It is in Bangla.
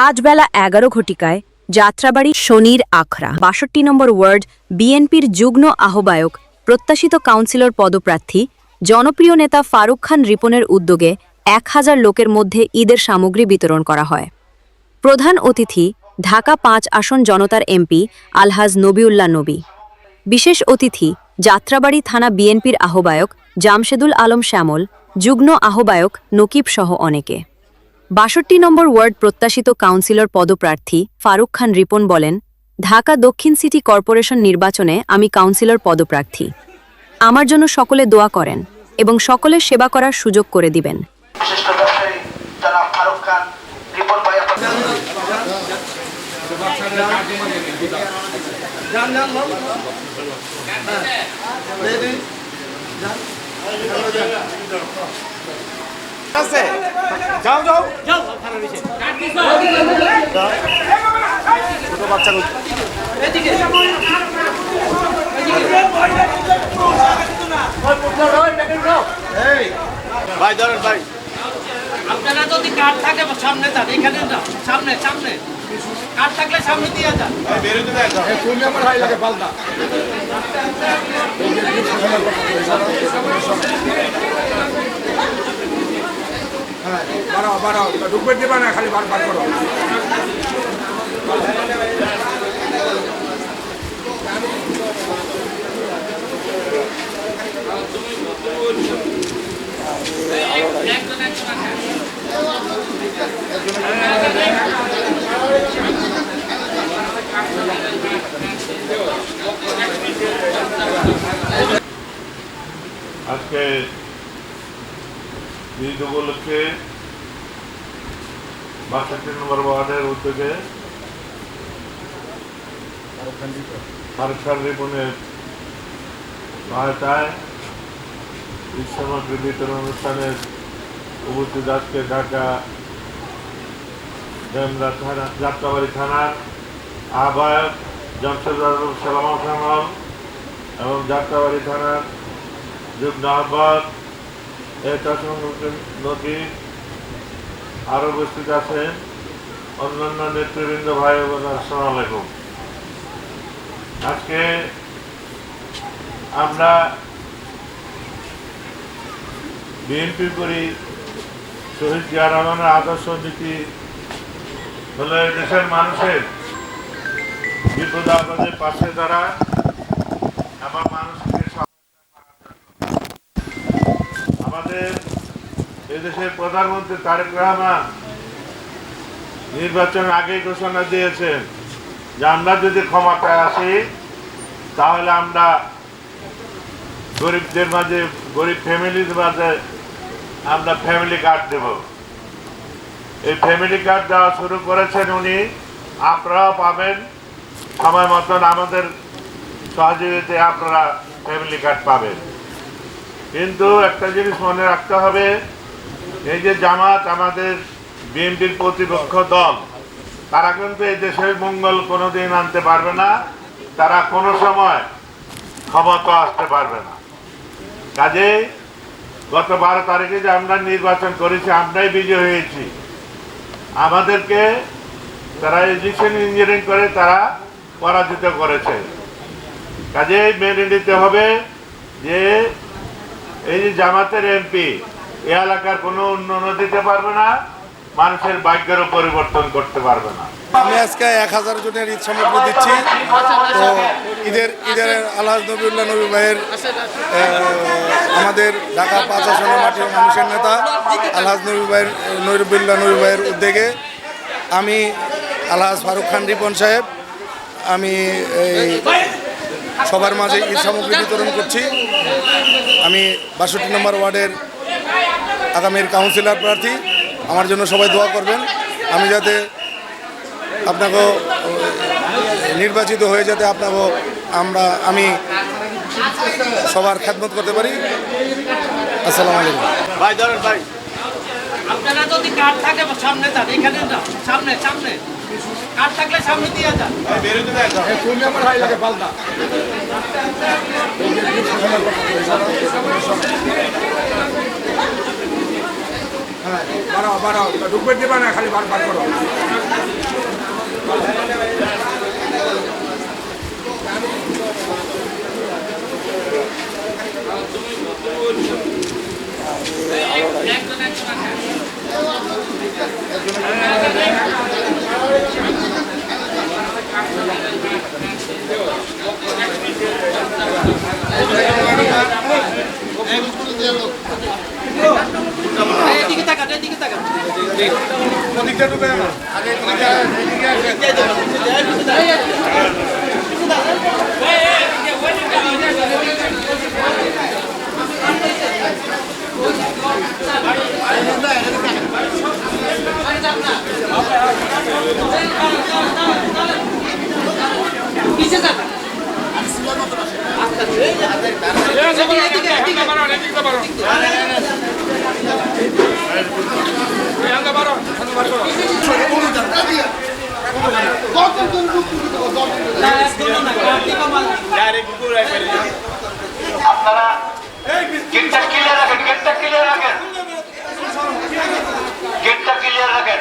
আজ বেলা ১১ ঘটিকায় যাত্রাবাড়ি শনির আখড়া ৬২ নম্বর ওয়ার্ড বিএনপির যুগ্ম আহ্বায়ক প্রত্যাশিত কাউন্সিলর পদপ্রার্থী জনপ্রিয় নেতা ফারুক খান রিপনের উদ্যোগে ১,০০০ লোকের মধ্যে ঈদের সামগ্রী বিতরণ করা হয়। প্রধান অতিথি ঢাকা ৫ আসন জনতার এমপি আলহাজ নবিউল্লাহ নবী। বিশেষ অতিথি যাত্রাবাড়ি থানা বিএনপির আহ্বায়ক জামশেদুল আলম শ্যামল, যুগ্ম আহ্বায়ক নকিব সহ অনেকে। ৬২ নম্বর ওয়ার্ড প্রত্যাশিত কাউন্সিলর পদপ্রার্থী ফারুক খান রিপন বলেন, ঢাকা দক্ষিণ সিটি কর্পোরেশন নির্বাচনে আমি কাউন্সিলর পদপ্রার্থী। আমার জন্য সকলে দোয়া করেন এবং সকলের সেবা করার সুযোগ করে দিবেন। যাও যাও যাও ছোট বাচ্চা ভাই ধরেন ভাই, আপনারা যদি কার্ড থাকে সামনে যান, এখানে যান, সামনে সামনে কার্ড থাকলে সামনে দিয়ে যান। বেরোতে দেন তুমি আমার ভাই লাগে পাল্টা হ্যাঁ বাড়াও বাড়াও ঢুকবে দিবা না, খালি বার বার করো। আজকে ঈদ উপলক্ষে ৬২ নম্বর ওয়ার্ডের উদ্যোগে ফারুক খান রিপনের সহায়তায় ঈদ সামগ্রী বিতরণ অনুষ্ঠানের উপস্থিত আজকে ঢাকা যাত্রাবাড়ি থানার আহ্বায়ক জামশেদুল আলম এবং যাত্রাবাড়ি থানার যুগ্ম আহ্বায়ক নকিব, আরো উপস্থিত আছেন অন্যান্য নেতৃবৃন্দ, ভাই বোন, আসসালামু আলাইকুম। আজকে আমরা বিএনপি করি শহীদ জিয়া রহমানের আদর্শ নীতি হলো দেশের মানুষের বিপদ আপদে পাশে দাঁড়া আমার মানুষকে আমাদের এদেশের প্রধানমন্ত্রী তারেক রহমান নির্বাচন আগেই ঘোষণা দিয়েছেন যে আমরা যদি ক্ষমতায় আসি তাহলে আমরা গরিবদের মাঝে, গরিব ফ্যামিলির মাঝে আমরা ফ্যামিলি কার্ড দেব। এই ফ্যামিলি কার্ড দেওয়া শুরু করেছেন উনি, আপনারাও পাবেন সময় মতন আমাদের সহযোগিতায় আপনারা ফ্যামিলি কার্ড পাবেন। কিন্তু একটা জিনিস মনে রাখতে হবে, এই যে জামাত আমাদের বিএনপির প্রতিপক্ষ দল, তারা কিন্তু এই দেশের মঙ্গল কোনোদিন আনতে পারবে না, তারা কোনো সময় ক্ষমতা আসতে পারবে না। কাজেই গত 12 তারিখে যে আমরা নির্বাচন করেছি, আমরাই বিজয়ী হয়েছি। আমাদেরকে তারা ইলেকশন ইঞ্জিনিয়ারিং করে তারা পরাজিত করেছে। কাজেই মেনে নিতে হবে যে এই যে জামাতের এমপি এ এলাকার কোনো উন্নয়ন দিতে পারবে না, মানুষের ভাগ্যেরও পরিবর্তন করতে পারবে না। আমি আজকে ১,০০০ জনের ঈদ সামগ্রী দিচ্ছি। তো ঈদের আলহাজ নবিউল্লাহ নবী ভাইয়ের, আমাদের ঢাকা ৫ আসনের মাটির মানুষের নেতা আলহাজ নবিউল্লাহ নবী ভাইয়ের উদ্যোগে আমি আলহাজ ফারুক খান রিপন সাহেব, আমি এই সবার মাঝে ঈদ সামগ্রী বিতরণ করছি। আমি ৬২ নম্বর ওয়ার্ডের আগামীর কাউন্সিলর প্রার্থী, আমার জন্য সবাই দোয়া করবেন। আমি যাতে আপনাকেও নির্বাচিত হয়ে যাতে আপনাকেও আমি সবার খেদমত করতে পারি। আসসালামু আলাইকুম। ভাই ধরেন ভাই, আপনারা যদি কার্ড থাকে সামনে যান, এখানে যান, সামনে সামনে কার্ড থাকলে সামনে দিয়ে যান। বেরোতে দেন তুমি আমার ভাই লাগে পাল্টা বাড়াও বাড়াও ঢুকবে দেবা না খালি বার বার করো এদিকে তাকান এদিকে তাকান ওদিকটা ঢুকে না আগে এদিকে কিসে যান আপনারা গেটটা ক্লিয়ার রাখেন গেটটা ক্লিয়ার রাখেন গেটটা ক্লিয়ার রাখেন